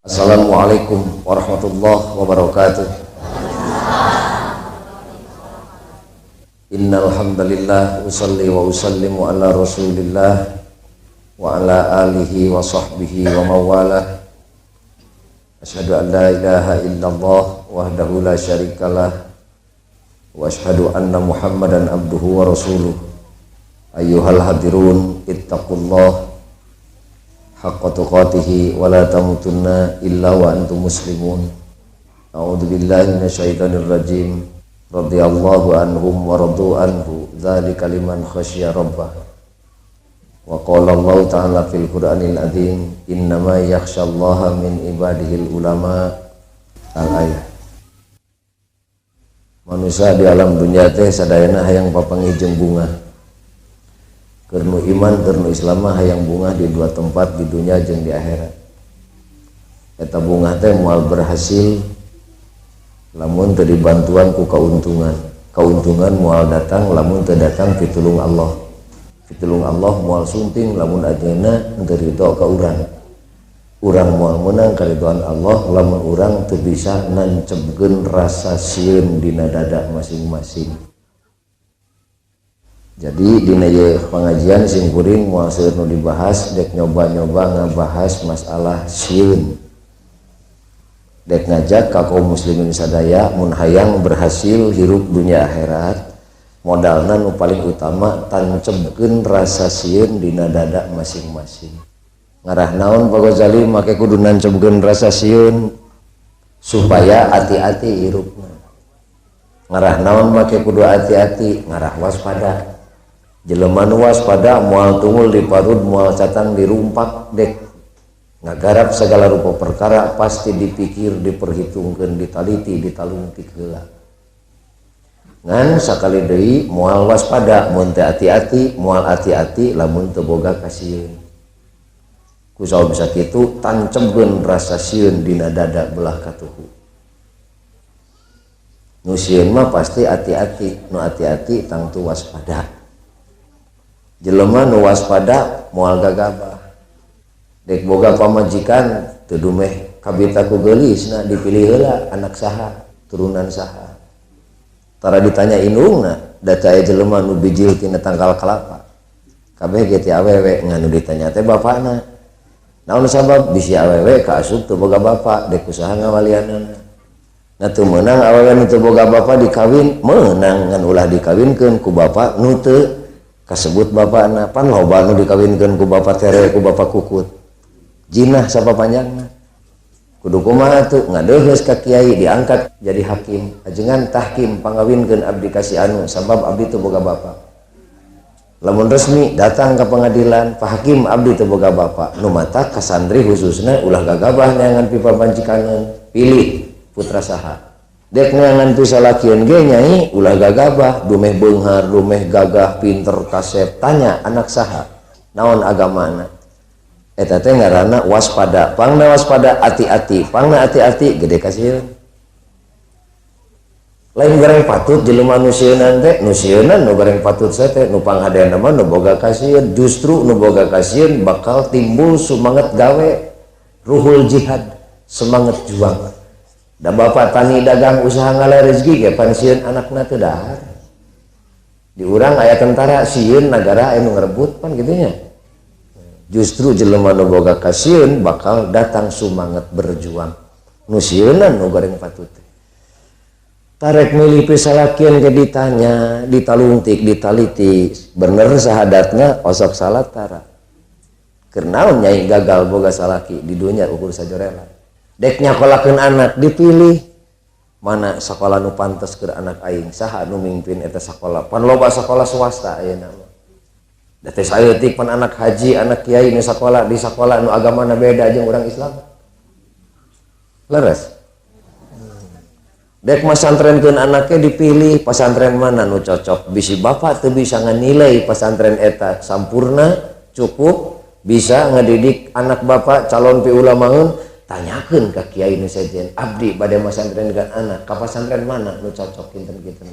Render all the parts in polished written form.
Assalamualaikum warahmatullahi wabarakatuh. Innal hamdalillah usalli wa usallimu ala Rasulillah wa ala alihi wa sahbihi wa mawalah. Asyhadu an la ilaha illallah wahdahu la syarikalah wa asyhadu anna Muhammadan abduhu wa rasuluh. Ayyuhal hadirun ittaqullah haqqa tuqatihi wa la tamutunna illa wa antum muslimun. A'udzu billahi minasyaitonir rajim. Radhiyallahu anhum wa radu anhu dzalika liman khasyya rabbah. Wa qala Allah ta'ala fil Qur'anil azim innama yakhsyallaha min ibadihil ulama. Al-ayat. Manusia di alam dunya teh sadayana hayang papangi jeung bunga. Kernu iman kernu Islam hayang bunga di dua tempat, di dunia jeung di akhirat. Eta bunga teh moal berhasil lamun teu dibantuan ku kauntungan. Kauntungan moal datang lamun teu datang pitulung Allah. Pitulung Allah moal sunting lamun ajeuna teu ridho ka urang. Urang moal meunang karidhoan Allah lamun urang teu bisa nancebkeun rasa sieun dina dada masing-masing. Jadi dina pengajian sing kuring moal seueur nu dibahas dek nyoba-nyoba ngabahas masalah sieun. Dek ngajak ka kaum muslimin sadaya mun hayang berhasil hirup dunia akhirat, modalna nu paling utama tancebkeun rasa sieun dina dada masing-masing. Ngarah naon Pak Ghazali make kudu nancebkeun rasa sieun supaya hati-hati hirupna. Ngarah naon make kudu hati-hati, ngarah waspada. Jelema nu waspada moal tungul di parud moal catang dirumpak dek ngagarap segala rupa perkara pasti dipikir diperhitungkeun ditaliti ditalungtik heula. Ngan sakali deui moal waspada mun teu hati-hati moal hati-hati lamun teu boga kasieun. Kusaha bisa kitu tancebkeun rasa sieun dina dada belah katuhu. Nu sieun mah pasti hati-hati, nu hati-hati tangtu waspada. Jelema nu waspada moal gagabah dek boga pamajikan teu dumeh kabita ku geulisna dipilih heula anak saha turunan saha tara ditanya indungna da caya jelema nu bijil tina tangkal kelapa kabeh ge ti awewe nganu ditanya teh bapana naon sabab bisi awewe kaasup teu boga bapa dek usaha ngawalianana na teu meunang awewe nu teu boga bapa dikawin meunang ngan ulah dikawinkeun ku bapa nu teu kasebut bapana pan loba nu dikawinkeun ku bapa tere ku bapa kukut jinah sapa panjangna kudu kumaha tuh ngadeuheus ka kiai diangkat jadi hakim ajengan tahkim pangawinkeun abdi kasih anu sabab abdi teu boga bapa lamun resmi datang ka pengadilan pak hakim abdi teu boga bapa nu mata ka santri khususna ulah gagabah neangan pipa pancikaneun pilih putra saha dek neangan pisalakieun ge nyai ulah gagabah dumeh beunghar dumeh gagah pinter kasep tanya anak saha naon agamana eta teh ngaranna waspada pangna waspada hati-hati pangna hati-hati gede kasieun lain gareng patut jelema nu sieunan teh nu sieunan nu gareng patut saya teh nu panghadeana mah nu boga kasieun justru nu boga kasieun bakal timbul semangat gawe ruhul jihad semangat juang. Da bapak tani dagang usaha ngale rezeki ge pan sieun anakna teu dahar. Di urang aya tentara sieun nagara anu ngarebut pan kitu nya. Justru jelema nu boga ka sieun bakal datang sumanget berjuang. Nu sieunan nu goreng patut. Tarek milih pisalakieun ge ditanya, ditalungtik, ditaliti, bener sahadatna osok salat tara. Keur naon nyai gagal boga salaki di dunya ukur sajorela. Dek nyakolakeun anak dipilih mana sakola nu pantes keur anak aing saha nu mimpin eta sakola pan loba sakola swasta ayeuna mah da teh saeutik pan anak haji anak kiai nu sakola di sakola nu agamana beda jeung urang Islam leres dek masantrenkeun anaknya dipilih pasantren mana nu cocok bisi bapak teu bisa nganilai pasantren eta sampurna cukup bisa ngadidik anak bapak calon pi ulamaeun tanyakeun ka kiai nu sejen abdi bade masantrenkeun anak ka pasantren mana nu cocok kinten-kinten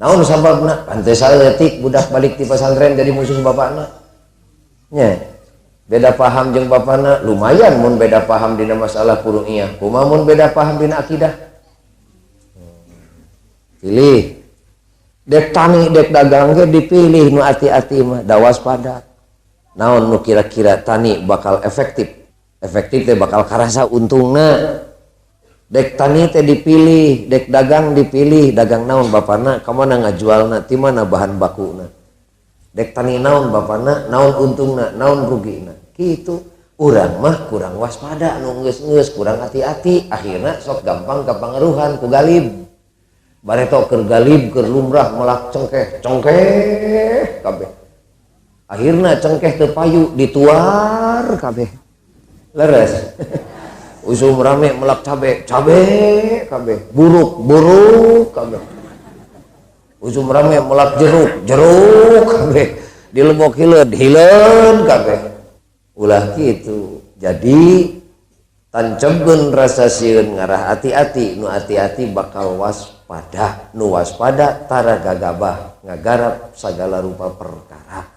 naon sababna pan teu saeutik budak balik ti pasantren jadi musuh bapakna nya beda paham jeung bapana lumayan mun beda paham dina masalah furu'iyah. Kumaha mun beda paham dina akidah? Pilih. Dek tani dek dagang ge dipilih nu ati-ati mah da waspada. Naon nu kira-kira tani bakal efektif? Efektif teh bakal karasa untungna. Dek tani teh dipilih, dek dagang dipilih, dagang naon bapana, kamana ngajualna, ti mana bahan bakuna. Dek tani naon bapana, naon untungna, naon rugina. Kitu. Urang mah kurang waspada, nu geus-geus kurang hati-hati, akhirna sok gampang kapangaruhan ku galib. Bareto keur galib keur lumrah melak cengkeh kabeh. Akhirna cengkeh teu payu dituar kabeh. Leres. Usum rame melak cabe kabeh. Buruk kabeh. Usum rame melak jeruk kabeh. Dilebok hileun kabeh. Ulah kitu. Jadi tancebkeun rasa sieun ngarah hati-hati, nu hati-hati bakal waspada. Nu waspada tara gagabah ngagarap sagala rupa perkara.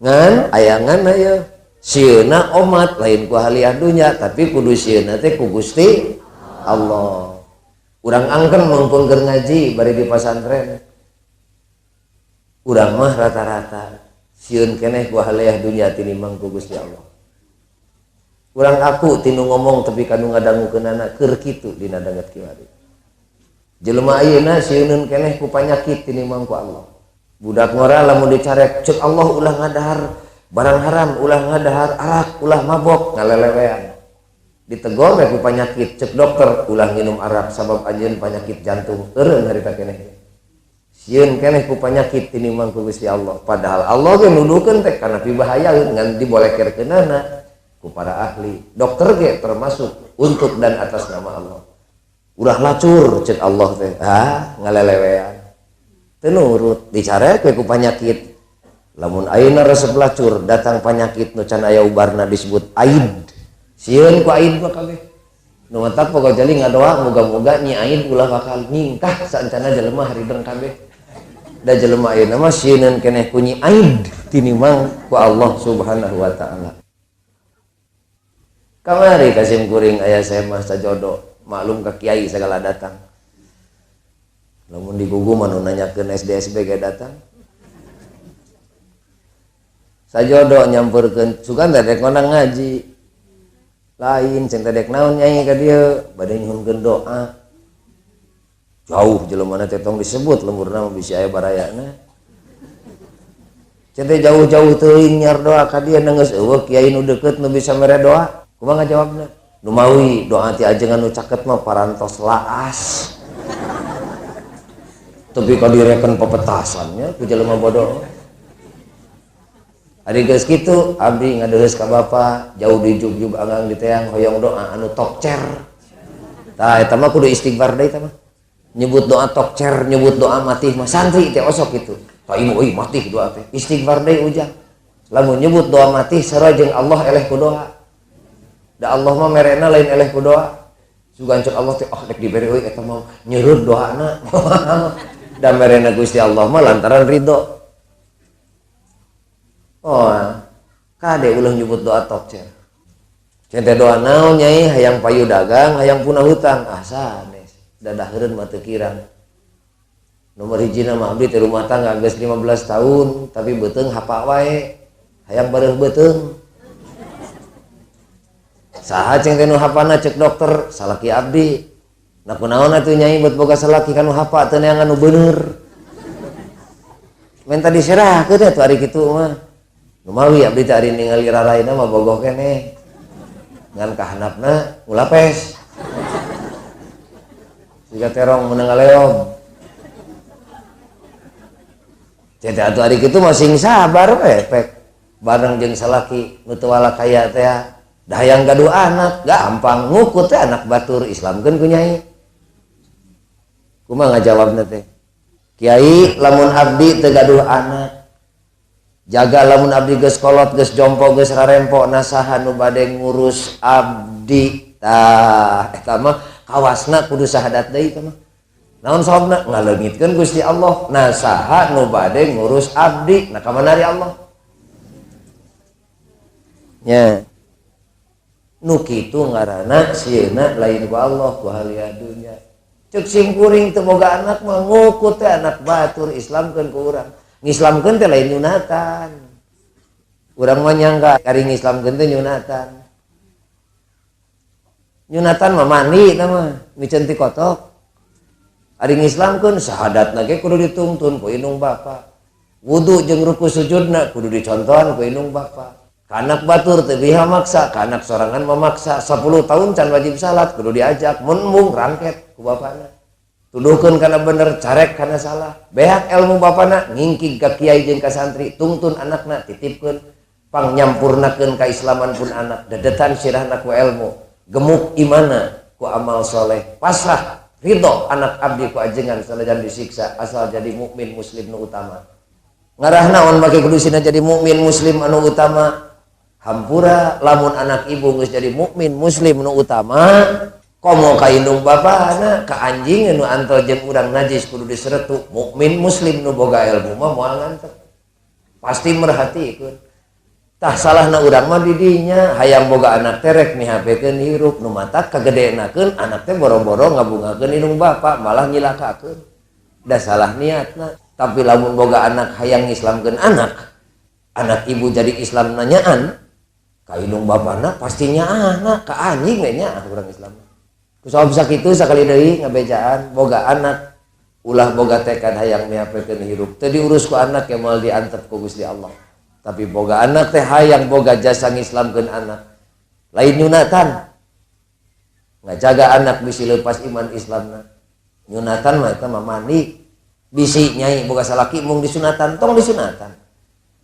Ngan ayangan aya sieuna omat lain ku haliah dunya, tapi kudu sieuna teh ku Gusti Allah. Urang angken mangpun keur ngaji bari di pasantren. Urang mah rata-rata sieun keneh ku haliah dunya tinimbang ku Gusti Allah. Urang aku tinu ngomong tapi kanu ngadangukeunana keur kitu dina danget kiwari. Jelema ayeuna sieun keneh ku panyakit tinimbang ku Allah. Budak ngora lamun dicarek ceuk Allah ulah ngadahar barang haram, ulah ngadahar arak, ulah mabok, ngalelewean. Ditegor we ku panyakit ceuk dokter ulah nginum arak sabab anjeun panyakit jantung. Eureun harita keneh. Sieun keneh ku panyakit tinimbang ku Gusti Allah. Padahal Allah ge nuduhkeun teh kana pibahayaeun ngan dibolekerkeunana ku para ahli. Dokter ge termasuk untuk dan atas nama Allah. Ulah lacur ceuk Allah teh. Ngalelewean. Teu nurut, dicarek we ku panyakit. Lamun ayeuna resep lacur datang panyakit nu can aya ubarna disebut aid. Sieun ku aid mah kabeh. Nu matak pogo jali ngadoa muga-muga nyi aid ulah bakal ningkah saencana jelema harideng kabeh. Da jelema ayeuna mah sieun keneh ku nyi aid tinimbang ku Allah Subhanahu wa taala. Kamari kasim kuring aya mah sajodo, maklum ka kiai segala datang. Lamun digugu mah nu nanyakeun SD SBG datang. Sajodo nyamperkeun sugan teh dek ngonang ngaji. Lain ceng teh dek naon nyai ka dieu bade nyuhunkeun doa. Jauh jelemana teh tong disebut lemurna mah bisi aya barayana. Ceng teh jauh-jauh teuing nyar doa ka dieu nanggeus eueuh kiai nu deukeut nu bisa mere doa. Kumaha ngajawabna? Nu mawi doa ti ajengan nu caket mah parantos laas. Tapi kalau direken pepetasannya ku jelema bodoh. Ari geus kitu abdi ngadeus ka bapa jauh di jugjug anggang di teang hoyong doa anu tokcer. Tah eta mah kudu istighfar deui tah mah. Nyebut doa tokcer, nyebut doa mati mah santri teh osok kitu. Tah ieu euy mati doa teh. Istighfar deui ujang. Lamun nyebut doa mati sarua jeung Allah eleh ku doa. Da Allah mah merena lain eleh ku doa. Sugan cek Allah teh dek dibere euy eta mah nyeureud doana. Dan merena Gusti Allah mah lantaran ridho. Oh, kade ulah nyebut doa tokcer. Cente doa naon nyai hayang payu dagang, hayang punah hutang. Sanes, dadaheureun mah teu kirang. Nomor hijina mah abdi teh rumah tangga geus 15 tahun, tapi beuteung hapa wae. Hayang bareuh beuteung. Saha ceng teh nu hapana cek dokter, salaki abdi. Nah kunaon atuh nyai buat boga salaki kanu hapa teu neangan nu bener. Men tadi serahkeun atuh ari kitu mah. Nu mawi abdi teh ari ningali raraina mah bogoh keneh. Ngan kahandapna ulapes. Siga terong meunang ngaleom. Cete atuh ari kitu mah sing sabar we pek. Bareng jeung salaki nu teu wala kaya teh da hayang gaduh anak, gampang ngukut teh anak batur islamkeun ku nyai. Kumaha ngajawabna teh? Kiai lamun abdi teu gaduh anak. Jaga lamun abdi geus kolot, geus jompo, geus rarempo, nasaha nu bade ngurus abdi. Tah eta mah kawasna kudu sahadat deui tah mah. Naon sababna? Ngaleungitkeun Gusti Allah. Nasaha nu bade ngurus abdi. Nah ka manari Allah? nya nu kitu ngaranna sieuna lain ku Allah ku halia dunya. Cek sim kuring teu boga anak mah nguku teh anak batur islamkeun ku urang. Ngislamkeun teh lain nyunatan. Urang mah nyangka ari ngislamkeun teh nyunatan. Nyunatan mah mandi tah mah micen ti kotok. Ari ngislamkeun sahadatna ge kudu dituntun ku indung bapa. Wudu jeung ruku sujudna kudu dicontohan ku indung bapa. Kanak batur teu biha maksa, kanak sorangan memaksa 10 tahun can wajib salat kudu diajak mun mung rangket ku bapana. Tuduhkeun kana bener, carek kana salah. Beak ilmu bapana ngingkig ka kiai jeung ka santri, tungtun anakna titipkeun pang nyampurnakeun kaislaman pun anak, dedetan sirahna ku ilmu, gemuk imana ku amal soleh, pasrah ridho anak abdi ku ajengan sanajan disiksa asal jadi mukmin muslim nu utama. Ngarah naon make kudu sina jadi mukmin muslim anu utama? Hampura lamun anak ibu geus jadi mukmin muslim nu utama, komo ka indung bapana ka anjing nu antol jeung urang najis kudu diseretu mukmin muslim nu boga ilmu mah moal ngantep. Pasti merhatikeun. Tah salahna urang mah di dinya hayang boga anak teh rek mihabekeun hirup nu matak kagedeenakeun anak teh boro-boro ngabungakeun indung bapa malah nyilakakeun. Da salah niatna. Tapi lamun boga anak hayang ngislamkeun anak ibu jadi Islam nanyaan ka indung bapana pastinya anak ka anjing we nya urang Islam. Kusabab sakitu sakali deui ngabejaan boga anak ulah boga tekad hayang mihapekeun hirup teu diurus ku anak yang moal diantep ku Gusti Allah. Tapi boga anak teh hayang boga jasa ngislamkeun anak. Lain nyunatan. Ngajaga anak bisi leupas iman Islamna. Nyunatan mah eta mah mandi. Bisi nyai boga salaki mung disunatan tong disunatan.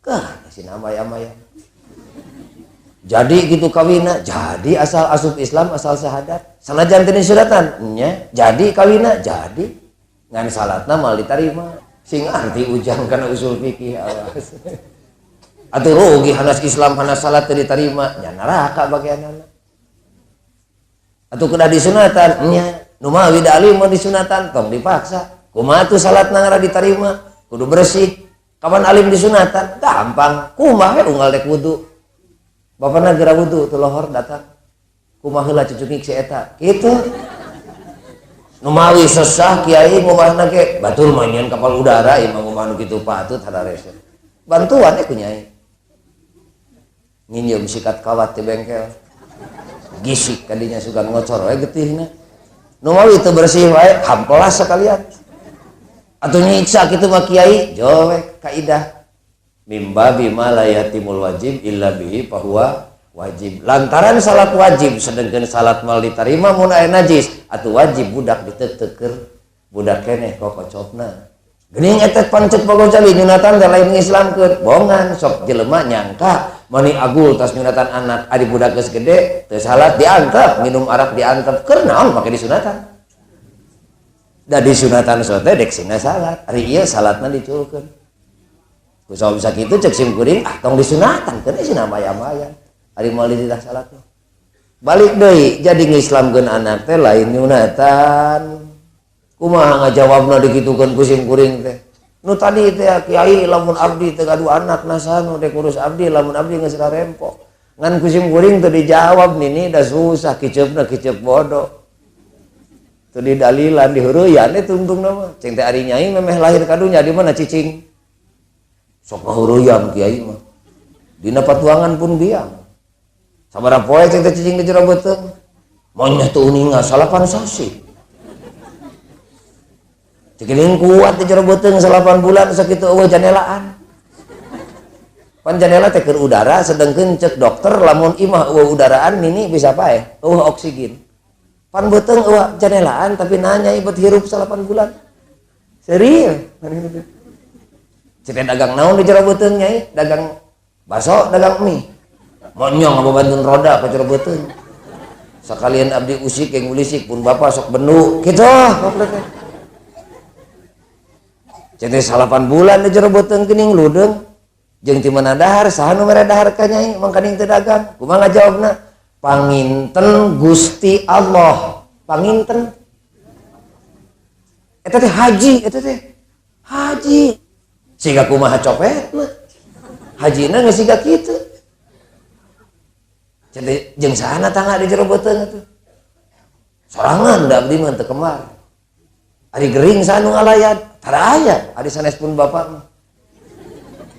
Kah sina amaya-amaya. Jadi gitu kawina, jadi asal asup Islam asal syahadat. Sanajan teu disunatan nya, jadi kawina jadi. Ngan salatna mal ditarima. Sing arti ujang kana usul fikih awas. Atuh rugi hanas Islam hanas salat teu ditarima, nya neraka bagianana. Atuh kudu disunatan nya, nu mawi da alim mah disunatan tong dipaksa. Kumaha tuh salatna ngara ditarima? Kudu bersih. Kapan alim disunatan? Gampang. Kumaha unggal dek wudu. Bapana geura wudu teu lohor datang. Kumaha heula cucuk si eta? Kitu. Nu mawi sesah kiai ngomahna ge batur mah nyeun kapal udara ieu mah ngomah nu kitu patut hadares. Bantuan ku nyai. Nginjem sikat kawat di bengkel. Gisik kadinya sugan ngocor we getihna. Nu mawi teu bersih wae hamplas sekalian. Atau nyiksa gitu mah kiai jowek kaidah mimba bima layatimul wajib illa bihi fahuwa wajib. Lantaran salat wajib sedengkeun salat mal ditarima mun aya najis atuh wajib budak diteutekeur budak keneh kokocopna. Geuning eta pancet pogo cabi nyunatan teh lain ngislamkeun bongan sok jelema nyangka mani agul tas nyunatan anak adi budak geus gede teu salat diantep minum arak diantep keur naon make disunatan. Da disunatan sote dek sina salat ari ieu salatna diculkeun kusabab sakitu cek sim kuring tong disunatan keun sina maya-maya ari moal dititah salatna balik deui jadi ngislamkeun anak teh lain nyunatan kumaha ngajawabna dikitukeun ku sim kuring teh nu tadi teh kiai lamun abdi teu gaduh anak nasanu dek urus abdi lamun abdi geus karempo ngan ku sim kuring teu dijawab nini da susah kiceupna kiceup bodoh. Itu di dalilan dihuruyan itu untung nama ceng teh ari nyai memeh lahir kadunya di mana cicing sok ngahuruyan kiai mah dina patuangan pun biang sabaraha poe ceng teh cicing di jero beuteung monya teu uninga salapan sasi cekening kuat di jero beuteung 8 bulan sakitu eueuh janelaan pan janela teh keur udara sedengkeun cek dokter lamun imah eueuh udaraan nini bisa pae eueuh oksigen pan beuteung eueuh janelaan tapi nanya ibet hirup 8 bulan. Serius. Cete dagang naon di jero beuteung nyai? Dagang baso, dagang mie. Monyong ngababantun roda ka jero beuteung. Sakalian abdi usik yang ulisik pun bapak sok benu kitu goblok. Cete 8 bulan di jero beuteung geuning ludeung. Jeung ti mana dahar saha nu mere dahar ka nyai mangka ning teu dagang. Kumaha ngajawabna? Panginten Gusti Allah panginten eta teh haji eta teh haji siga kumaha copet mah hajina geus siga kitu Jadi jeung sahana tangga di jero beuteung atuh. Sorangan da abdi mah teu kembar. Ari gering sanu ngalayat, tara aya, ari sanes pun bapak mah.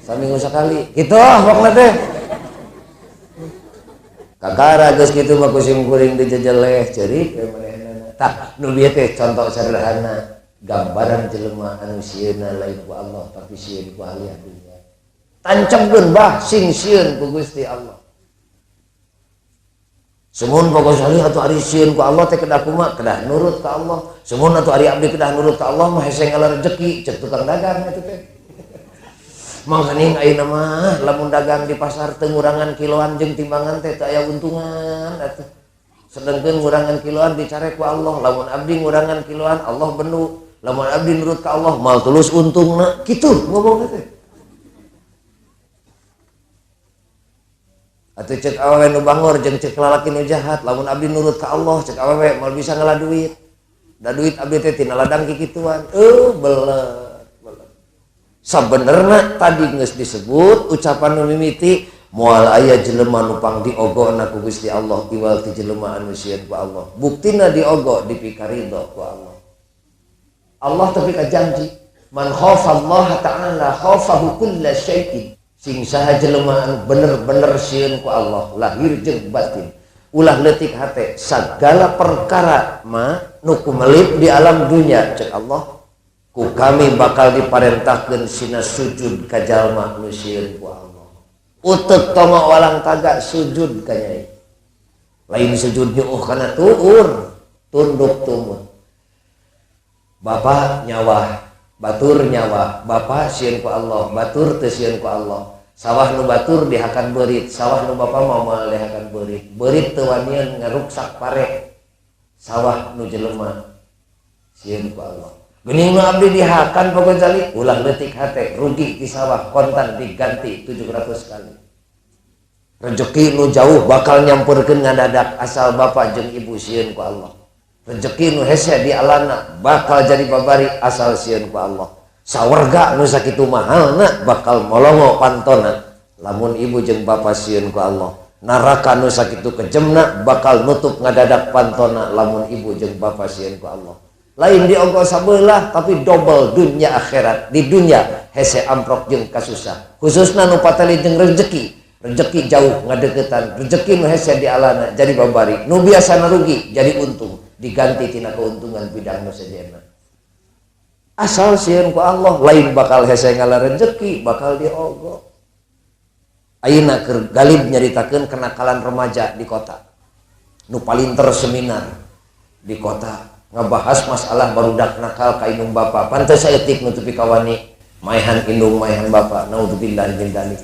Saminggu sakali. Kitu pokona teh. Kakara geus kitu mah kusim kuring dijejeleh ceurik manehna. Tah nu bieu teh contoh sederhana, gambaran jelema anu sieuna lain ku Allah tapi sieun ku ahli dunya. Tancapkeun bah sing sieun ku Gusti Allah. Semun pokok salih atuh ari sieun ku Allah teh kedah kumaha kedah nurut ka Allah. Semun atuh ari abdi kedah nurut ka Allah mah hese ngalar rezeki cek tukang dagang atuh teh. Mangkaning ayeuna mah lamun dagang di pasar teu ngurangan kiloan jeung timbangan teh teu aya untungan atuh. Sedengkeun ngurangan kiloan dicare ku Allah, lamun abdi ngurangan kiloan Allah benu. Lamun abdi nurut ka Allah mal tulus untungna. Kitu ngomongna teh. Atau cek awewe nu bangor jeung cek lalaki nu jahat, lamun abdi nurut ka Allah cek awewe mal bisa ngalah duit. Da duit abdi teh tina ladang kikituan. Belet. Sabenerna tadi geus disebut ucapan nu mimiti moal aya jelema nu pang diogona ku Gusti Allah iwal ti jelema anu sieun ku Allah. Buktina diogo dipikaridho ku Allah. Allah tapi ka janji, man khafa Allah ta'ala khafahu kulla syai'in. Sing saha jelema anu bener-bener sieun ku Allah lahir jeung batin ulah leutik hate sagala perkara mah nu kumelip di alam dunia cek Allah ku kami bakal diparentahkeun sina sujud ka jalma nu sieun ku Allah. Utek toma walang taga sujud ka Nyai. Lain sujud nyuuh kana tuur tunduk tumut. Bapa nyawa batur nyawa bapa sieun ku Allah batur teu sieun ku Allah. Sawah nu batur dihakan beurit, sawah nu bapa moal dihakan beurit. Beurit teu wanian ngaruksak pare. Sawah nu jelema sieun ku Allah. Geuning nu abdi dihakan pokok jali ulah leutik hate rugi ti sawah kontan diganti 700 kali. Rezeki nu jauh bakal nyamperkeun ngadadak asal bapa jeung ibu sieun ku Allah. Rezeki nu hese di alana bakal jadi babari asal sieun ku Allah. Sawarga nu sakitu mahalna bakal molongo pantona lamun ibu jeung bapa sieun ku Allah. Neraka nu sakitu kejemna bakal nutup ngadadak pantona lamun ibu jeung bapa sieun ku Allah. Lain diogo sabelah tapi double dunia akhirat. Di dunia hese amprok jeung kasusah. Khususna nu patali jeung rezeki. Rezeki jauh ngadeukeutan, rezeki nu hese di alana jadi babari. Nu biasana rugi jadi untung, diganti tina keuntungan bidang nu sejenna. Asal sieun ku Allah lain bakal hese ngala rezeki bakal diogo. Ayeuna keur galib nyaritakeun kenakalan remaja di kota. Nu palinter seminar di kota ngabahas masalah barudak nakal ka indung bapa. Pantes saeutik nutupi kawani maehan indung maehan bapa. Naudzubillah min dzalik.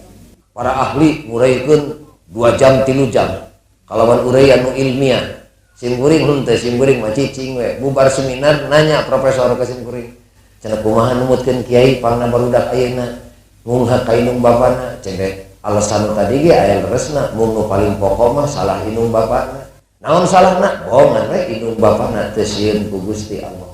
Para ahli nguraykeun 2 jam 3 jam. Kalawan urey anu ilmiah. Simkuring henteu simkuring mah cicing we. Bubar seminar nanya profesor ka simkuring. Cenah kumaha numutkeun kiai pangna barudak ayeuna ngungha ka indung bapana cenah alasan tadi ge aya leresna mung nu paling pokok mah salah indung bapana. Naon salahna? Bohongan we indung bapana teu sieun ku Gusti Allah.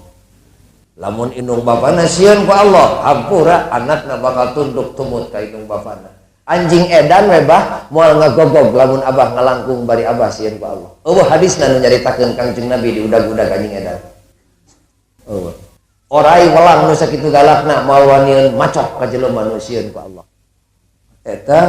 Lamun indung bapana sieun ku Allah, hampura anakna bakal tunduk tumut ka indung bapana. Anjing edan we bah moal ngagogog lamun abah ngalangkung bari abah sieun ku Allah. Eueuh hadisna nu nyaritakeun Kangjeng Nabi di udag-udag anjing edan. Eueuh. Orai welang nu sakitu galakna moal wanieun macok ka jelema nu sieun ku Allah. Eta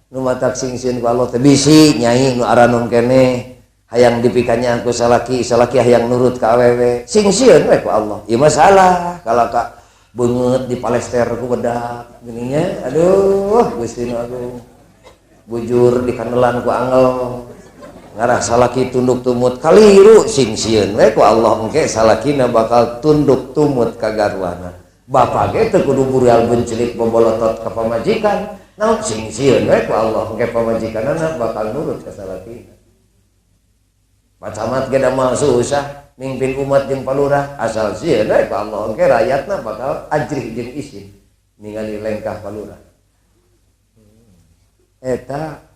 nu matak sing sieun ku Allah teh bisi nyai nu aranom keneh hayang dipikannya ku salaki hayang nurut ka awewe sing sieun we ku Allah. Ieu masalah kalaka beungeut di palester ku bedak geuninnya aduh Gusti nu agung. Bujur di kandelan ku angel ngarah salaki tunduk tumut kaliru sing sieun we ku Allah engke salakina bakal tunduk tumut ka garwana. Bapa ge teu kudu bural bencelik bobolotot ka pamajikan. Naon sing sieun we ku Allah engke pamajikanana bakal nurut ka salakina. Macamat ge da moal susah mimpin umat jeung palurah asal sieun we ku Allah engke rakyatna bakal ajrih jeung isin ningali lengkah palurah. Eta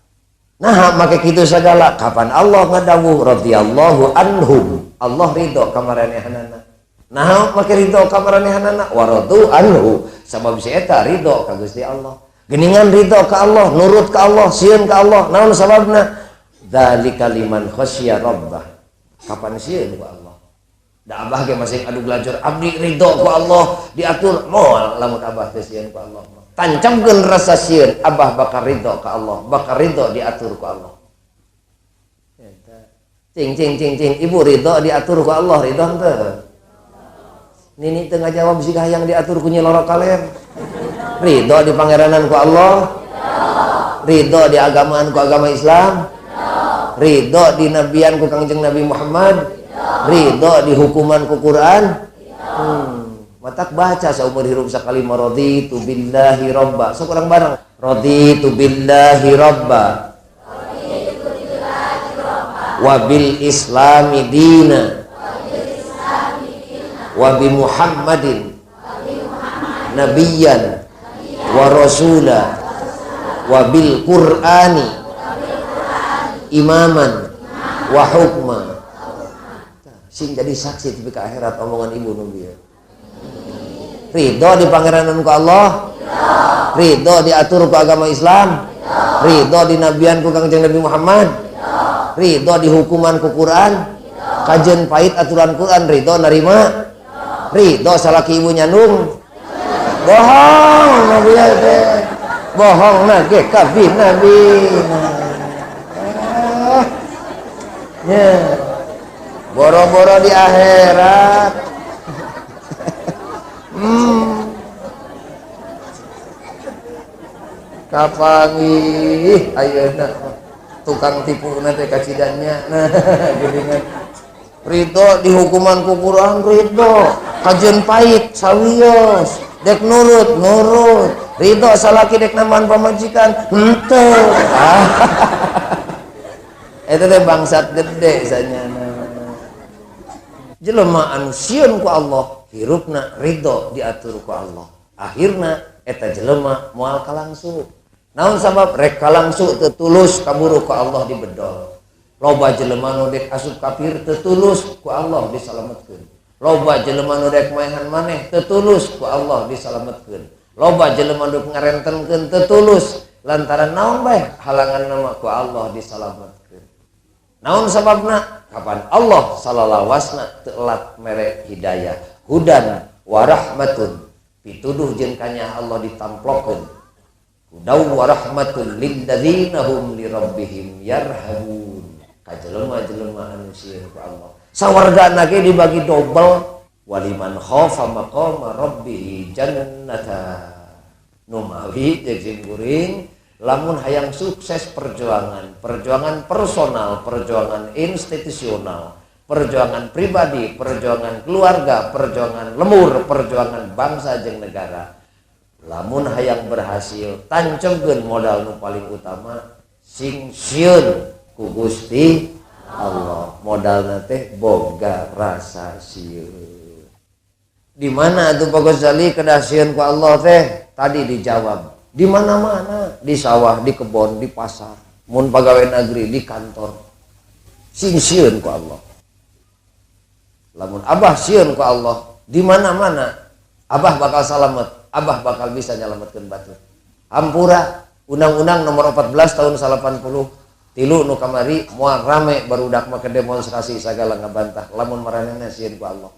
nah make kitu sagala kapan Allah ngadawuh radhiyallahu anhum Allah ridho ka maranehanana. Nah make ridho ka maranehanana waradu anhu sabab si eta ridho ka Gusti Allah. Geuningan ridho ka Allah, nurut ka Allah, sieun ka Allah. Naon sababna? Dzalika liman khasya rabbah. Kapan sieun ku Allah? Da abah ge masih adu belajar abdi ridho ku Allah diatur moal lamun abah teh sieun ku Allah. Tancamkeun rasa sieun abah bakal ridho ka Allah, bakal ridho diatur ku Allah. Cing ibu ridho diatur ku Allah, ridho henteu? Nini teu ngajawab sih hayang diatur ku Nyi Loro Kaler. Ridho di pangeranan ku Allah, ridho di agamaan ku agama Islam, ridho di nabian ku Kangjeng Nabi Muhammad, ridho di hukuman ku Quran. Matak baca saumur hirup sakali raditu billahi robba. Sok urang bareng. Raditu billahi robba. Wabil islami dina. Wabi Muhammadin nabiyan wa rasula wabil qur'ani imaman wa hukma. Sing jadi saksi di akhirat omongan ibu nabi ya. Ridho di pangeranan ku Allah, ridho diatur ku agama Islam, ridho di nabian ku Kangjeng Nabi Muhammad, ridho di hukuman ku Quran, kajen pahit aturan Quran, ridho narima, ridho salaki ibu nyandung. Bohong nabi teh, bohong nage kabin nabi. Ya, boro-boro di akhirat. Kapangi ayeuna tukang tipu nanti kacidannya. Nah, geuningan ridho di hukuman ku Quran, ridho kajian pahit sawios dek nurut ridho salaki dek naman pamajikan henteu. Eta teh bangsat gede sanyana. Jelema anu sieun ku Allah hirupna ridho diatur ku Allah, akhirna eta jelema moal kalangsu. Naon sabab rek kalangsu teu tulus kaburu ku Allah dibedol. Loba jelema nu dek asup kafir teu tulus ku Allah disalametkeun. Loba jelema nu dek maehan maneh teu tulus ku Allah disalametkeun. Loba jelema nu ngarentenkeun teu tulus lantaran naon bae halangan nama ku Allah disalametkeun. Naon sababna? Kapan Allah sallallahu wasna teu elat mere hidayah, hudan wa rahmatun pituduh jeung kanya Allah ditamplokeun. Hudaw wa rahmatun lil ladzina hum li rabbihim yarhabun. Ka jelema-jelema anu sieun ku Allah. Sawargana ge dibagi double. Waliman khafa maqama rabbih jannata. Nu mawi jeung kuring lamun hayang sukses perjuangan personal, perjuangan institusional, perjuangan pribadi, perjuangan keluarga, perjuangan lemur, perjuangan bangsa jeung negara. Lamun hayang berhasil tancemkeun modal nu paling utama sing sieun ku Gusti Allah. Modalna teh boga rasa sieun. Di mana atuh Pak Ghazali kedah sieun ku Allah teh? Tadi dijawab. Di mana-mana, di sawah, di kebon, di pasar, mun pegawai negeri, di kantor. Sing sieun ku Allah. Lamun abah sieun ku Allah, di mana-mana abah bakal salamet, abah bakal bisa nyalametkeun batur. Hampura undang-undang nomor 14 tahun 80 tilu nu kamari moal rame barudak make demonstrasi sagala ngabantah lamun maranehna sieun ku Allah.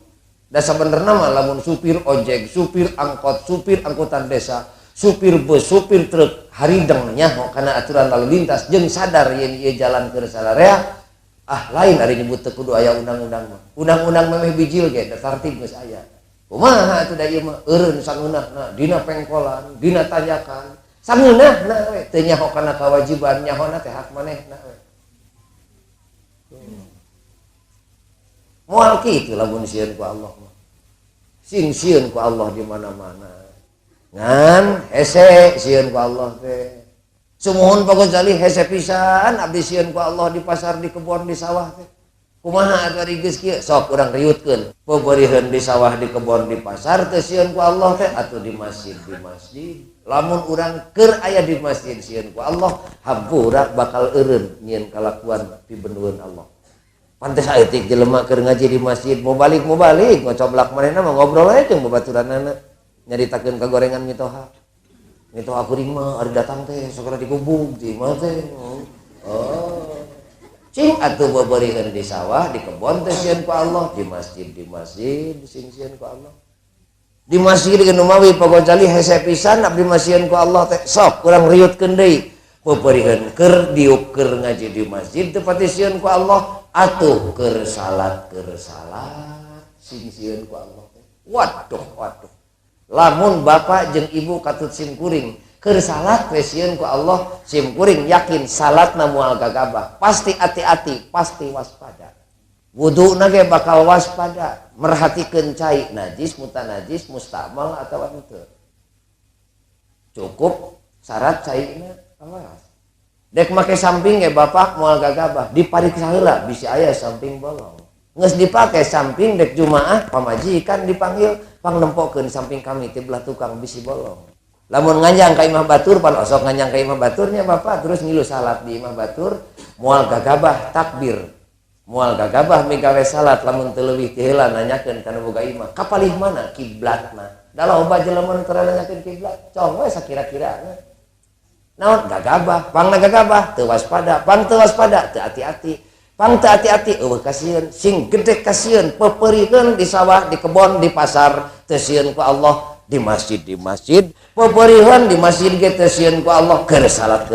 Da sabenerna mah lamun supir ojek, supir angkot, supir angkutan desa, supir bus, supir truk harideng nyaho karena aturan lalu lintas jeung sadar yen ieu jalan keur salarea lain ari nyebut teu kudu aya undang-undang mah. Undang-undang memeh bijil ge da tartib geus aya. Kumaha atuh da ieu mah eureun sangeunahna dina pengkolan, dina tanjakan. Sangeunahna we teu nyaho kana kewajiban, nyahona teh hak manehna we. Moal kitu lamun sieun ku Allah mah. Sing sieun ku Allah di mana-mana. Ngan hese sieun ku Allah teh. Sumuhun Pak Ghazali hese pisan abdi sieun ku Allah di pasar, di kebon, di sawah teh. Kumaha atuh ari geus kieu? Sok urang riutkeun. Peubeuriheun di sawah, di kebon, di pasar teh sieun ku Allah teh atuh di masjid, di masjid. Lamun urang keur aya di masjid sieun ku Allah, hampura bakal eureun nyieun kalakuan pibendueun Allah. Pantes aeutik jelema keur ngaji di masjid mau balik ngocoblak manehna mah ngobrol aja jeung babaturanna. Nyaritakeun kagorengan mitoha kuring mah ari datang teh sakara digubug di mah teh. Sing atuh babeureun di sawah, di kebon teh sieun ku Allah, di masjid sing sieun ku Allah. Di masjid geus umawi Pak Ghazali hese pisan abdi masieun ku Allah teh sok urang riutkeun deui. Babeureun keur diuk keur ngaji di masjid teu pati sieun ku Allah, atuh keur salat sing sieun ku Allah teh. Waduh. Lamun bapak jeung ibu katut sim kuring keur salat teh sieun ku Allah, sim kuring yakin salatna moal gagabah, pasti hati-hati, pasti waspada. Wuduna ge bakal waspada, merhatikeun cai najis, mutanajis, mustamal atau henteu. Cukup syarat caina awas. Dek make samping ge bapak moal gagabah, dipariksa heula bisi aya samping bolong. Geus dipake samping dek jumaah pamajikan dipanggil pang nempokeun samping kami ti belah tukang bisi bolong. Lamun nganyang ka imah batur pan osok nganyang ka imah baturnya bapak terus ngilu salat di imah batur moal gagabah takbir. Moal gagabah migawe salat lamun teu leuwih ti heula nanyakeun kana boga imah kapalih mana kiblatna. Da loba jelema nu teu nanyakeun kiblat, cong we sakira-kirana. Naon gagabah, pangna gagabah teu waspada, pang teu waspada teu hati-hati. Pang teu hati-hati eueuh kasieun, sing gede kasieun peperikeun di sawah, di kebon, di pasar teu sieun ku Allah, di masjid peperikeun di masjid ge teu sieun ku Allah, keur salat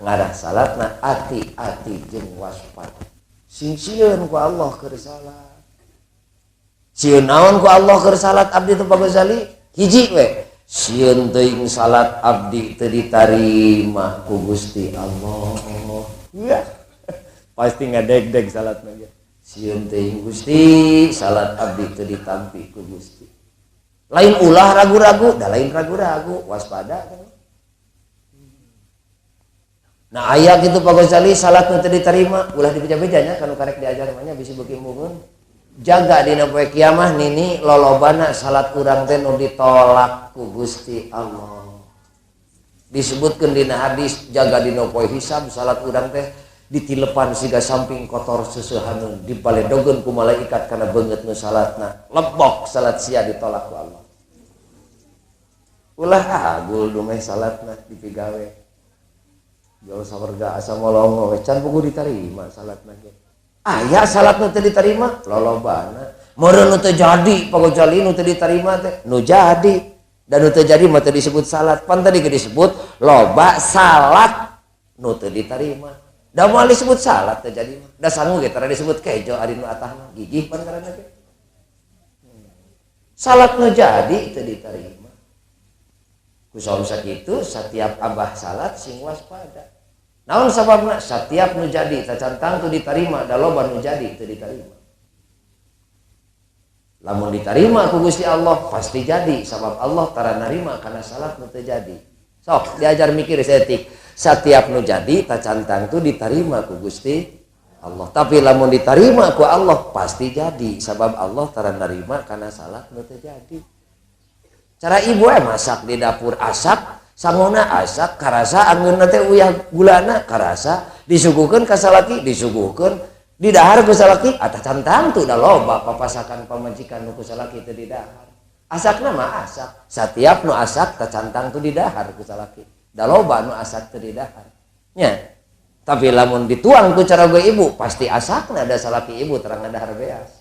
ngadah salatna hati-hati jeung waspada. Sing sieun ku Allah keur salat. Sieun naon ku Allah keur salat abdi teu Pak Ghazali? Hiji we, sieun teuing salat abdi teu ditarima ku Gusti Allah. Ya. Pasti ngadeg-deg salatna ge. Sieun teuing Gusti, salat abdi teu ditampi ku Gusti. Lain ulah ragu-ragu, da lain ragu-ragu, waspada kan. Nah aya gitu Pak Ghazali salat nu teu ditarima ulah dibeja-bejanya kanu karek diajar namanya bisi beuki muhun. Jaga dina poe kiamah nini lolobana salat urang teh nu ditolak ku Gusti Allah. Disebutkeun dina hadis jaga dina poe hisab salat urang teh ditilepan siga samping kotor seusehaneun dipaledogeun ku malaikat kana beungeut nu salatna lebok salat sia ditolak ku Allah. Ulah agul dumeh salatna dipigawe. Jauh sawarga asa molongo can pugu ditarima salatna ge. Aya salatna teu ditarima lolobana. Meureun nu teu jadi Pak Ghazali nu teu ditarima teh nu jadi dan nu teu jadi mah teu disebut salat. Pan tadi ge disebut loba salat nu teu ditarima. Da moal disebut salat teu jadi mah. Da sangu ge tara disebut kejo ari nu atahna gigih pan karana ge. Salat nu jadi teu ditarima. Kusaha sakitu setiap abah salat sing waspada. Naon sababna? Setiap nu jadi tacantang tu ditarima, da loba nu jadi teu ditarima. Lamun ditarima ku Gusti Allah pasti jadi sabab Allah tara narima kana salat nu teu jadi. Sok diajar mikir setik. Setiap nu jadi tacantang tu ditarima ku Gusti Allah. Tapi lamun ditarima ku Allah pasti jadi sabab Allah tara narima kana salat nu teu jadi. Cara ibu masak di dapur asak, sangona asak, karasa anggeunna teh uyah gulana, karasa disuguhkeun ka salaki, disuguhkeun di dahar ku salaki, atah cantang tu da loba papasakan pamajikan nu ku salaki teu di dahar. Asakna mah asak, satiap nu asak tacantang tu di dahar ku salaki. Da loba nu asak teu di dahar. Nya. Tapi lamun dituang ku cara gue ibu, pasti asakna da salaki ibu terang dahar beas.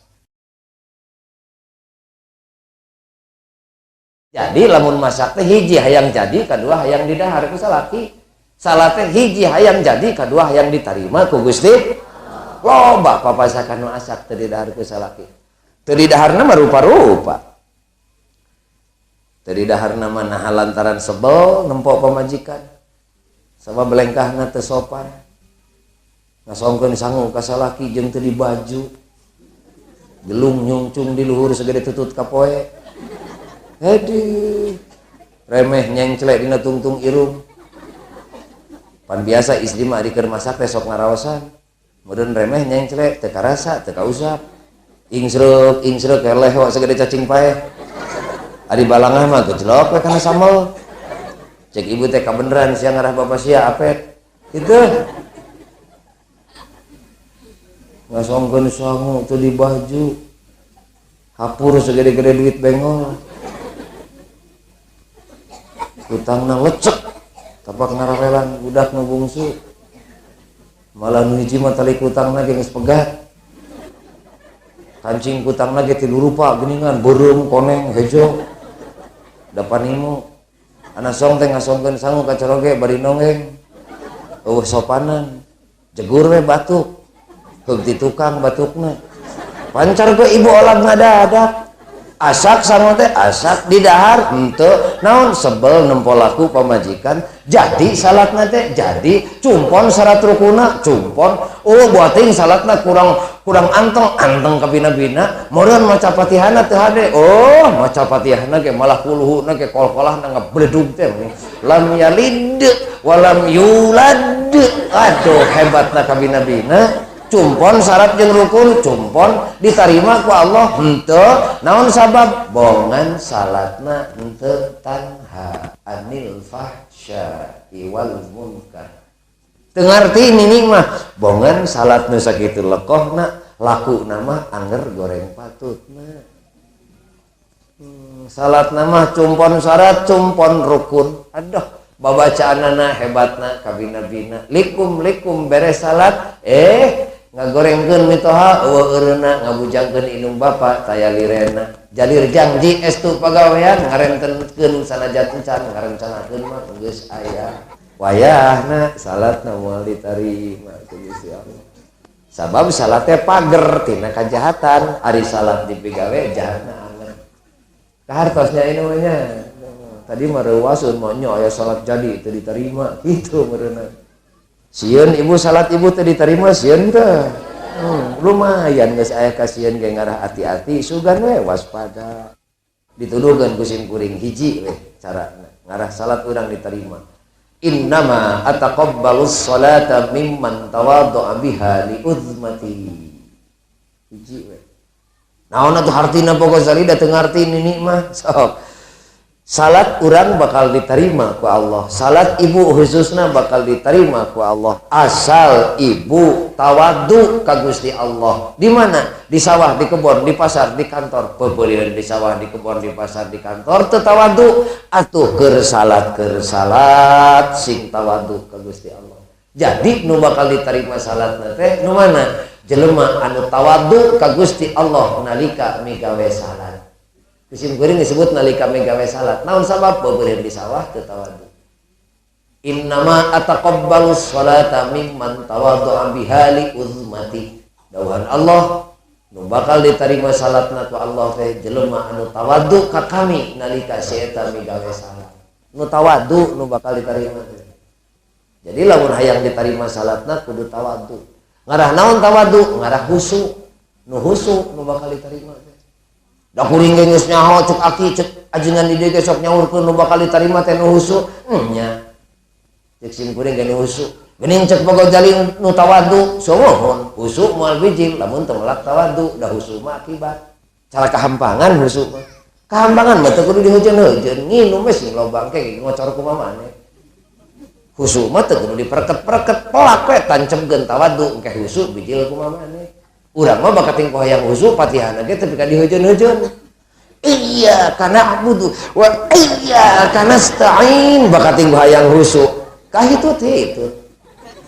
Jadi lamun masak teh hiji hayang jadi, kedua hayang didahar ku salaki. Salat teh hiji hayang jadi, kedua hayang diterima ku Gusti. Loba papasakan nu asak teu didahar ku salaki. Teu didaharna mah rupa-rupa. Teu didaharna mah naha lantaran sebel nempo pamajikan. Sama belengkahna teu sopan. Ngasongkeun sangu ka salaki jeung teu di baju. Gelung nyungcung di luhur segede tutut ka poe. Hedi remeh nyengclek dina tungtung irung. Pan biasa istri mah di keur masak teh sok ngaraosan. Meureun remeh nyengclek teu karasa teu kausap. Ingsreuk keleh wa segede cacing paeh. Ari balangah mah gejlok we kana sambal. Cek ibu teh kabeneran sia ngarah bapak sia apet. Kitu. Ngasongkeun sangu teu di baju. Hapur segede-gede duit bengol. Utangna lecek tapak ngararelan budak nu bungsu malah nu hiji mah tali kutang lagi geus pegat kancing kutang lagi tilu rupa geningan beureum koneng hejo depan imu anak song teh ngasongkeun sangu ka coroge bari nongeng eueuh sopanan jegur we batuk heug ti tukang batukna pancar ke ibu olah ngadadak asak sama teh asak di dahar henteu naon sebel nempolaku pamajikan jadi salatna teh jadi cumpon syarat rukuna cumpon buating salatna kurang anteng kabina-bina meureun maca Fatihahna teu hade maca Fatihahna ge malah kuluhuna ge kol-kolahna ngabledug teh lam yalid walam yulad aduh hebatna kabina-bina cumpon syarat jeung rukun cumpon diterima ku Allah henteu naon sabab bongan salatna henteu tanha anil fahsya'i wal munkar teu ngarti nini mah bongan salat nu sakitu lekohna laku nama anger goreng patutna salatna mah cumpon syarat cumpon rukun aduh babacaanana hebatna kabina-bina likum beres salat ngagorengkeun mitoha eureuna ngabujangkeun indung bapa taya lirena jalir janji estu pagawean ngarentenkeun sanajan can ngarencanakeun mah geus aya wayahna salatna moal ditarima ku Gusti Allah sabab salat teh pager tina kajahatan ari salat dipigawe jahatna aman kahartosnya ieu nya tadi mah reuwasun mah nya aya salat jadi teu diterima kitu meureunna sieun ibu salat ibu teh diterima sieun teh lumayan geus aya ka sieun ge ngarah hati-hati sugan we waspada dituduhkeun ku sim kuring hiji we carana ngarah salat urang diterima innama ataqabbalus sholata mimman tawaddu'a biha li uzmati hiji we naon atuh hartina pokok salida teu ngarti nini mah sok salat urang bakal diterima ku Allah salat ibu khususna bakal diterima ku Allah asal ibu tawadhu ka Gusti Allah di mana di sawah di kebon di pasar di kantor bebeulieun di sawah di kebon di pasar di kantor teu tawadhu atuh keur salat sing tawadhu ka Gusti Allah jadi nu bakal diterima salatna teh nu mana jelema anu tawadhu ka Gusti Allah nalika migawe salat kusim kuring disebut nalika megawe salat naon sabab bebeulieun di sawah teu tawadhu innama ataqabbalus sholata mimman tawaddu'a biha li uzmati dawuhan Allah nu bakal diterima salatna ku Allah teh jelema anu tawadhu ka kami nalika saeta megawe salat nu tawadhu nu bakal diterima jadi lamun hayang diterima salatna kudu tawadhu ngarah naon tawadhu ngarah husu nu husu nu bakal diterima da kuring ge geus nyaho cek aki cek ajengan di dieu ge sok nyaurkeun nu bakal ditarima teh nu husu nya cek sim kuring ge nu husu geuning cek boga jali nu tawadhu somohon husu moal bijil lamun teu melak tawadhu da husu mah akibat cara kahampangan husu mah kahampangan mah teu kudu diheujeun-heujeun nginum we sing loba engke ngocor kumaha maneh husu mah teu kudu dipereket-pereket pelak we tancemkeun tawadhu engke husu bijil kumaha maneh urang mah bakating ku hayang husu Fatihahna ge teh pika diheujeun-heujeun iya kana abudu wa iya kana nasta'in bakating ku hayang husu kahitu teh itu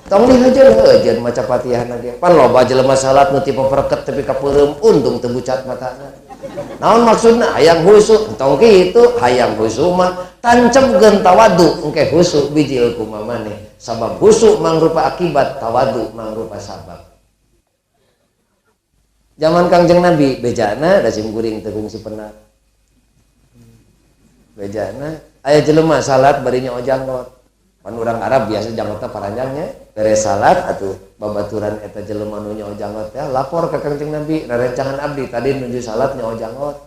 tong diheujeun-heujeun maca Fatihahna ge pan loba jelema salat nu tipe pereket teh pika peureum untung teu bucat matana naon maksudna hayang husu tong kitu hayang husu mah tancemkeun tawadhu engke husu bijil kumaha maneh sabab husu mangrupa akibat tawadhu mangrupa sabab zaman Kangjeng Nabi bejana da sim kuring teu kungsi penat bejana aya jelema salat bari nyaho janggot pan urang Arab biasa janggotna paranjangnya beres salat atuh babaturan eta jelema nu nyaho janggot teh lapor ka Kangjeng Nabi rerencangan abdi tadi nuju salat nyaho janggot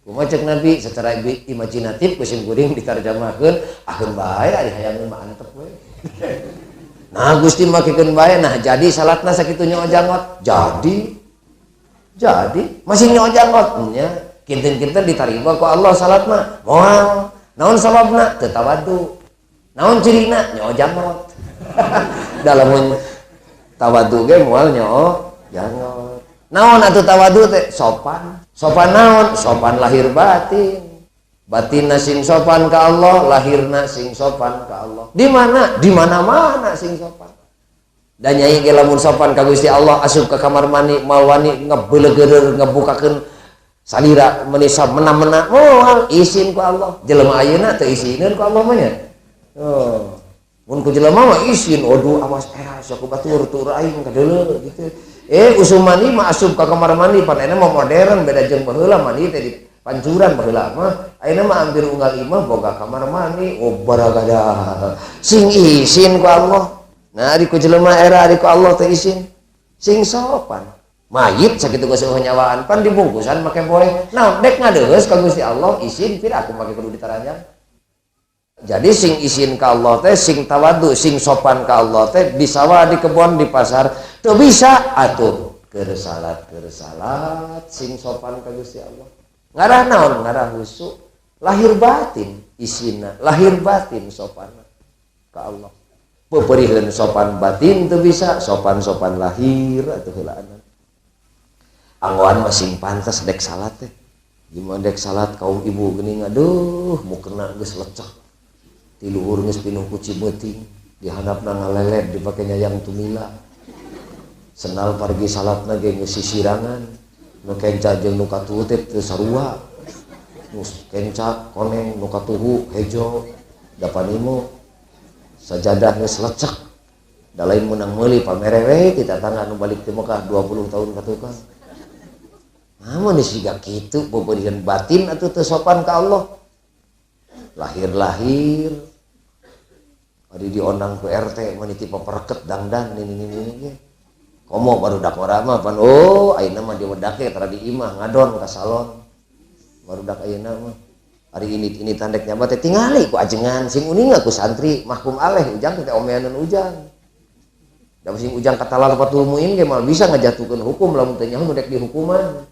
kumaha cek Nabi secara imajinatif ku sim kuring ditarjamahkeun aheun bae ari hayang mah antep we nah Gusti makikeun bae nah jadi salatna sakitu nyaho janggot jadi masih nyaho janggot nya kinten-kinten ditarima ku Allah salat mah moal naon sababna teu tawadhu naon cirina nyaho janggot dalam tawadhu ge moal nyaho janggot naon atuh tawadhu teh sopan naon sopan lahir batin batinna sing sopan ka Allah lahirna sing sopan ka Allah di mana mana sing sopan dan nyai ge lamun sopan ka Gusti Allah asup ke kamar mandi mal wani ngebeuleugeureur ngebukakeun salira menisab mena-mena moal izin ku Allah. Jelema ayeuna teu izinin ku Allah mah nya. Oh. Mun ku jelema mah izin odu awas sok batur tur aing ka deuleu gitu. Usumani mah asup ka kamar mandi pan ayeuna mah modern beda jeung baheula mandi teh di pancuran baheula mah ayeuna mah hampir unggal imah boga kamar mandi baragada sing izin ku Allah. Nah ari ku jelema era ari ku Allah teh izin sing sopan mayit sakitu geus nyawaan pan dibungkusan make boe naon dek ngadeus ka Gusti Allah izin pir aku make kudu ditaranjang. Jadi sing izin ka Allah teh sing tawadu sing sopan ka Allah teh di sawah di kebon di pasar teu bisa atuh keur salat sing sopan ka Gusti Allah. Ngarah naon ngarah husuk lahir batin isina lahir batin sopan ka Allah. Peperihkeun sopan batin teu bisa sopan-sopan lahir atuh heulaan. Anggoan masing pantas dek salat teh. Gimana dek salat kaum ibu geuning aduh mukena geus lecek. Ti luhur geus pinuh ku cimeuting, di handapna ngalelet dipake nyayang tumila. Senal pargi salatna ge geus sisirangan. Nu kenca jeung nu katuhu teh teu sarua. Nu kenca koneng nu katuhu hejo dapanimo sajadah geus lecek. Da lain meunang meuli pamere we ti tatangga nu balik teh Mekah 20 tahun ka tukang. Namun siga kitu peupeurihan batin atuh teu sopan ka Allah. Lahir-lahir ari diondang ku RT mun ti papereket dangdan ini ge. Komo barudak ora mah pan ayeuna mah diwedake tara di imah ngadon ka salon. Barudak ayeuna mah ari ini tandek nyabat teh tingali ku ajengan sing uning ku santri mahkum aleh ujang teh omeaneun ujang. Da sing ujang katalal patul muin ge mal bisa ngajatukeun hukum lamun teh nyaho dek dihukuman.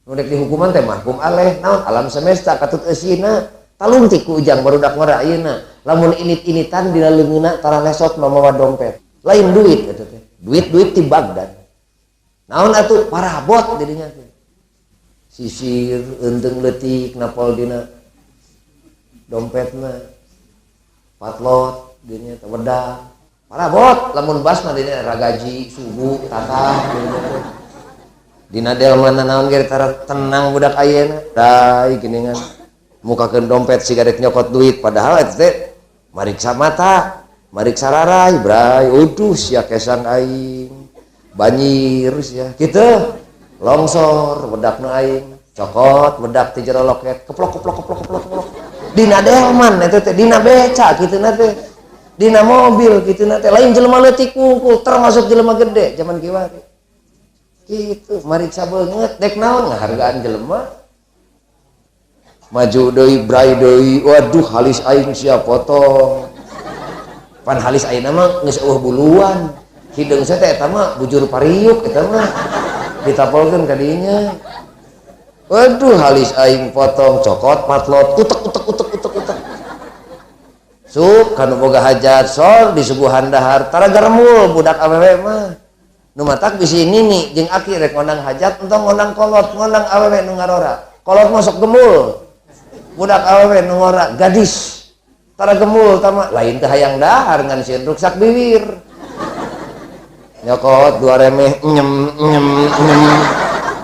Nu dek dihukuman teh mahkum aleh naon alam semesta katut eusina talungtik ku ujang barudak ngora ayeuna lamun init-initan dina leungeunna tara lesot mamawa dompet lain duit eta teh duit ti Bagdad naon atuh parabot dirinya teh sisir eunteung leutik napol dina dompetna patlot dirinya teh wedang parabot lamun basna dina ragaji subuh tatah dirinya teh dina delman naon ge tara tenang budak ayeuna dai geuningan mukakeun dompet siga rek nyokot duit padahal eta teh mariksa mata mariksa rarai bray uduh sia kesang aing banjir sia kitu longsor wedakna aing cokot wedak ti jero loket keplok dina delman eta teh dina beca kitunna teh dina mobil kitunna teh lain jelema leutik kungkul termasuk jelema gede zaman kieu gitu mariksa beungeut dek naon ngahargaan jelema maju deui bray deui waduh halis aing sia potong pan halis ayeuna mah geus eueuh buluan hideung saya teh eta mah bujur pariuk eta mah ditapolkeun ka dinya waduh halis aing potong cokot patlot utek sup kanu boga hajat sol disuguhan dahar tara garemul budak awewe mah nu matak bisi nini jeung aki rek ngondang hajat entong ngondang kolot ngondang awewe nu ngarora kolot masuk gemul budak awewe nu ngora gadis tara gemul tama lain teh hayang dahar ngan sieun ruksak bibir nyokot dua remeh nyem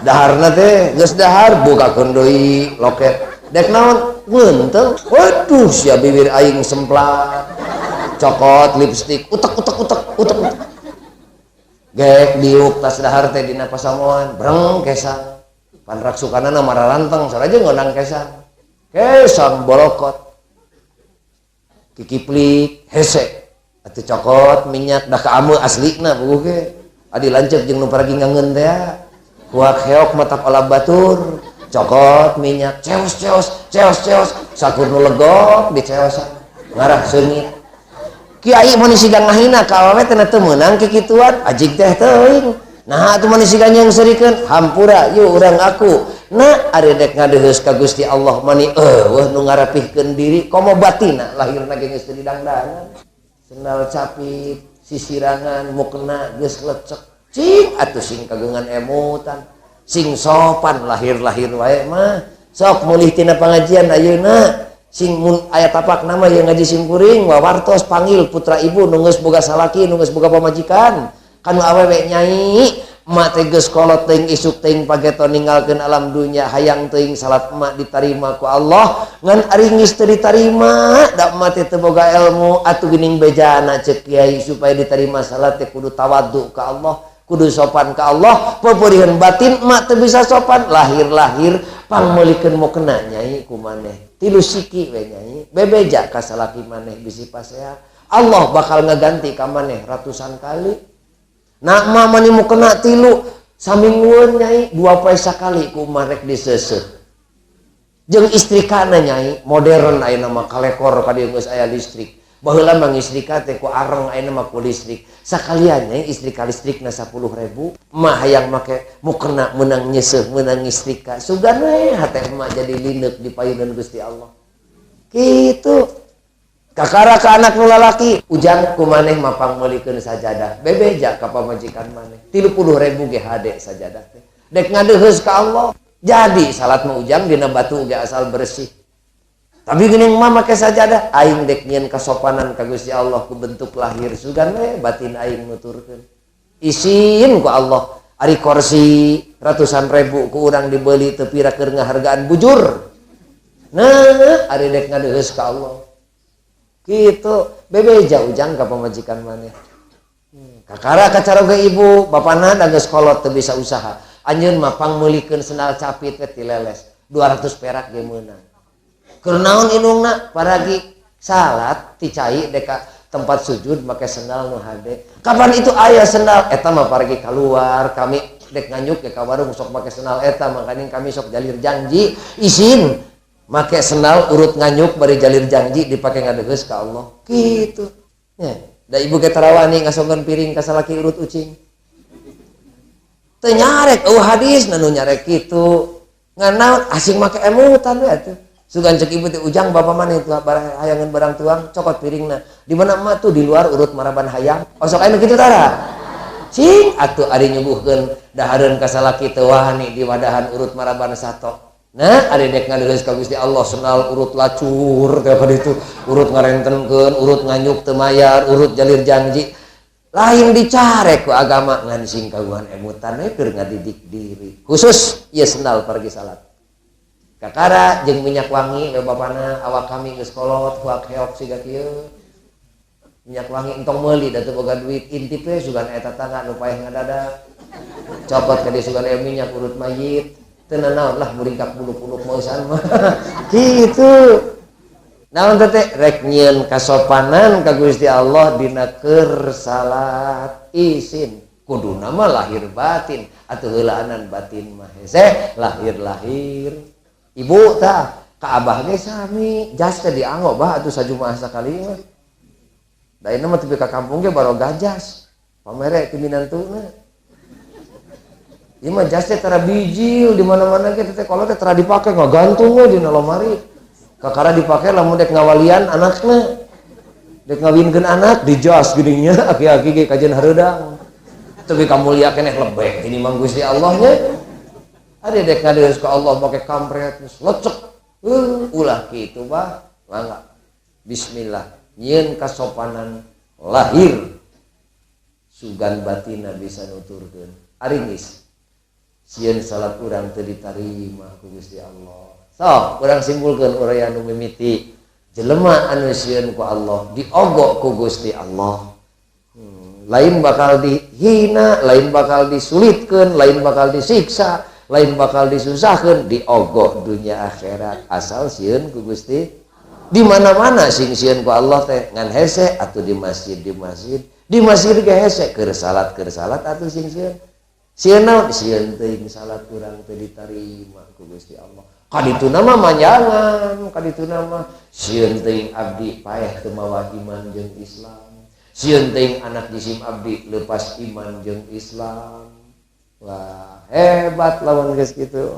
daharna teh geus dahar bukakeun deui loket dek naon beunteung waduh sia bibir aing semplat cokot lipstik utek gek diuk tas dahar teh dina pasamuan breng kesang pan raksukanana mararanteng saraja ngondang kesang bolokot kikiplik hese atuh cokot minyak dah kaameu aslina puguh ge adi lanceuk jeung nu paragi ngangeun teh kuak heok mata olah batur cokot minyak ceos sakur nu legok diceosan ngarah seungit kiai mun siga ngahina ka awewe teh teu meunang kikituan ajig teh teuing nah atuh mun siga nyang serikeun hampura yeuh urang aku nah ari dek ngadeheus ka Gusti Allah mani eueuh nu ngarapihkeun diri komo batina lahirna ge geus teu didangdangan sendal capit sisirangan mukena geus lecek cing atuh sing kagungan emutan sing sopan lahir wae mah sok mulih tina pangajian ayeuna sing mun aya tapak nama yang ngaji simkuring wawartos panggil putra ibu nunggus boga salaki nunggus boga pamajikan kanu awewe nyai emak teh geus kolot teuing isuk teuing pageton ninggalkeun alam dunya hayang teuing salat emak ditarima ku Allah ngan ari geus teu ditarima da emak teh teu boga ilmu atuh geuning bejana ceuk kiai supaya diterima salat teh kudu tawadhu ka Allah kudu sopan ka Allah pepeurihan batin emak teu bisa sopan lahir-lahir pangmeulikeun mau kena nyai ku maneh tilu siki we nyai bebeja ka salaki maneh bisi pasea Allah bakal ngeganti ka maneh ratusan kali nah emak mani mau kena tilu saminggueun nyai 2 poe sakali ku marek diseuseuh jeung istri kana nyai modern ayeuna mah kalekor ka dieu geus aya listrik baheula mah istri ka teh ku areng ayeuna mah ku listrik sakalian nyai istri ka listrikna 10.000 emak hayang make mukena meunang nyeseuh meunang istri ka sugan we hate emak jadi lineuk di payunan Gusti Allah kitu kakara ka anak nu lalaki ujang ku maneh mapang meulikeun sajadah bebeja ka pamajikan maneh 30.000 ge hade sajadah teh dek ngadeuheus ka Allah jadi salat mah ujang dina batu ge asal bersih tapi geuning mah make sajadah aing dek nyieun kasopanan ka Gusti Allah ku bentuk lahir sugan we batin aing nuturkeun isin ku Allah ari kursi ratusan ribu ku urang dibeuli teu pira keur ngahargaan bujur nah ari dek ngadeuheus ka Allah gitu bebeja ujang ka pamajikan maneh kakara kacaroga ibu bapana da geus kolot teu bisa usaha anjeun mah pangmeulikeun sendal capit teh ti leles 200 perak ge meunang keur naon indungna paragi salat ti cai deka tempat sujud make sendal nu hade kapan itu aya sendal eta mah paragi keluar kami dek nganyuk ke ka warung sok make sendal eta makanya kami sok jalir janji isin make sendal urut nganyuk bari jalir janji dipake ngadeugeus ka Allah kitu nya da ibu ge tarawani ngasongkeun piring ka salaki urut ucing teu nyarek hadis nu nyarek kitu ngan naon asing make emutan we atuh sugan ceuk ibu teh ujang bapa maneh tuh hayangeun barang tuang cokot piringna di mana emak tuh di luar urut maraban hayang osok aya kitu tara cing atuh ari nyuguhkeun dahareun ka salaki teu wani di wadahan urut maraban sato nah ada dek ngadeuheus ka Gusti Allah senal urut lacur teh ka ditu urut ngarentenkeun urut nganyuk teu mayar urut jalir janji lain dicarek ku agama ngan sing kaguhan emutan we keur ngadidik diri khusus ieu sendal pergi salat kakara jeung minyak wangi we bapana awak kami geus kolot huak heok siga kieu minyak wangi entong meuli da teu boga duit intip we sugan eta tangga nu paeh ngadadak copot ka dieu sugan aya minyak urut mayit tenan naon lah muringkak bulu-buluk mausan mah gitu naon teh rek nyieun kasopanan ka Gusti Allah dina keur salat isin kuduna mah lahir batin atuh heulaanan batin mah hese lahir-lahir ibu tah ka abah ge sami jas teh dianggo bah atuh sajumaah sakali mah da ieu mah teu ka kampung ge baroga jas pamere ti minantuna ieu mah jas teh tara bijil di mana-mana ge teh kalau teh tara dipake ngagantung we dina lemari kakara dipake lamun dek ngawalian anakna dek ngawinkeun anak di jas geuning nya aki-aki ge kajian hareudang tapi kamulia keneh lebeh ini mah Gusti Allah nya ade dek ngadeuheus ka Allah make kampret lecek ulah kitu bah mangga bismillah nyieun kasopanan lahir sugan batina bisa nuturkeun ari geus sieun salat urang teu ditarima ku Gusti Allah sok urang simpulkeun urang anu mimiti jelema anu sieun ku Allah diogok ku Gusti Allah lain bakal dihina lain bakal disulitkeun lain bakal disiksa lain bakal disusahkeun diogok dunia akhirat asal sieun ku Gusti di mana-mana sing sieun ku Allah teh ngan hese atuh di masjid ge hese keur salat atuh sing sieun sieun naon sieun teuing salat urang teu ditarima ku Gusti Allah kadituna mah manjangan kadituna mah sieun teuing abdi paeh teu mawa iman jeung Islam sieun teuing anak jisim abdi leupas iman jeung Islam wah hebat lawan geus kitu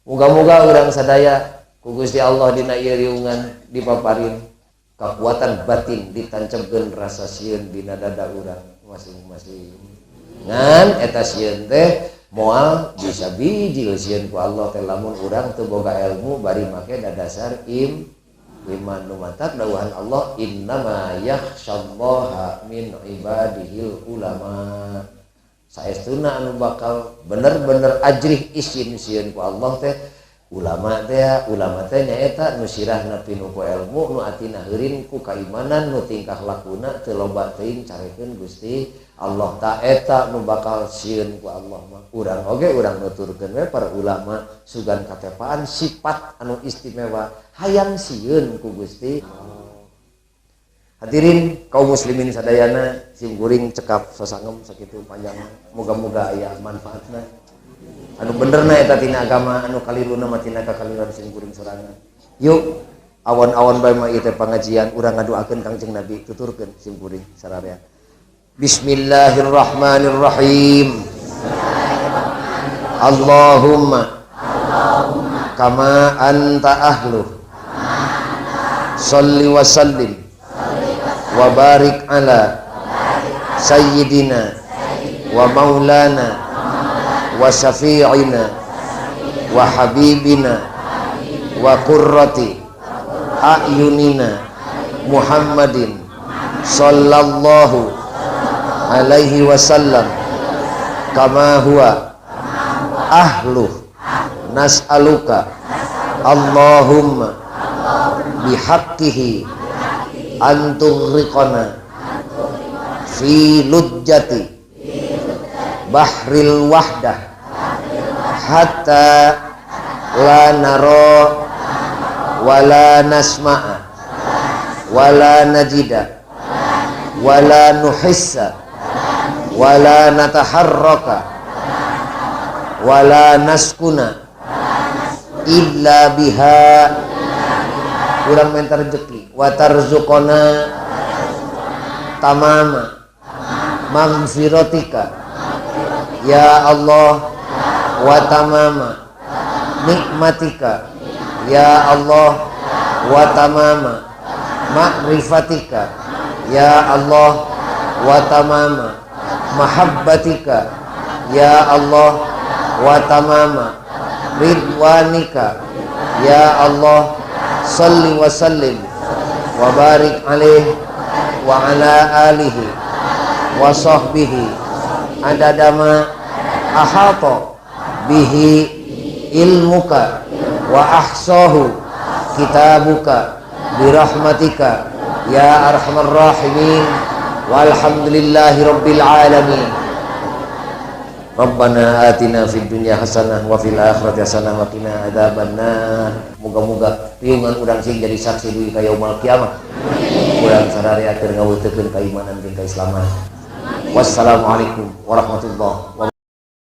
muga-muga urang sadaya ku Gusti Allah dina ieu riungan dipaparin kekuatan batin ditancapkeun rasa sieun dina dada urang masing-masing ngan eta sieun teh moal bisa bijil sieun ku Allah teh lamun urang teu boga ilmu bari make dadasar iman nu matak dawuhan Allah innama yakhsyallaha min ibadihil ulama. Saestuna anu bakal bener-bener ajrih isin sieun ku Allah teh ulama teh nyaeta nu sirahna pinu ku ilmu, nu atina heurin ku kaimanan, nu tingkah lakuna teu loba teuing carekeun Gusti Allah. Ta eta nu bakal sieun ku Allah mah. Urang oge urang nuturkeun we para ulama sugan katepaan sifat anu istimewa hayang sieun ku Gusti. Hadirin kaum muslimin sadayana, simkuring cekap sasangem sakitu panjang, moga-moga aya manfaatna. Anu benerna eta tina agama, anu kaliluna mah tina kakaliruan simkuring sorangan. Yuk awan-awan bae mah ieu teh pangajian urang ngadoakeun Kangjeng Nabi, tuturkeun simkuring sararea. Bismillahirrahmanirrahim. Allahumma kama anta ahlu sholli wa sallim wa barik ala sayyidina wa maulana wa syafi'ina wa habibina wa qurrati a'yunina Muhammadin sallallahu alaihi wasallam kama huwa ahlu nas'aluka Allahumma bihaqqihi anturriqana fi lujjati bahril wahdah hatta la naro wala nasma'a wala najida wala nuhissa wala nataharraka wala naskuna illa biha urang minta rezeki wa tarzuqona tamama maghfiratika ya Allah wa tamama nikmatika ya Allah wa tamama ma'rifatika ya Allah wa tamama mahabbatika ya Allah wa tamama ridwanika ya Allah salli wa sallim wa barik alaihi wa ala alihi wa sahbihi adadama ahata bihi ilmuka wa ahsahu kitabuka birahmatika ya arhamar rahimin walhamdulillahi rabbil alamin. Rabbana atina fid dunya hasanah wa fil akhirati hasanah wa qina adzabannar. Moga-moga piungan urang sing jadi saksi duwi ka yaumul kiamah. Urang sadaya keur ngaweutekeun kaimanan jeung kaislaman. Wassalamualaikum warahmatullahi wabarakatuh.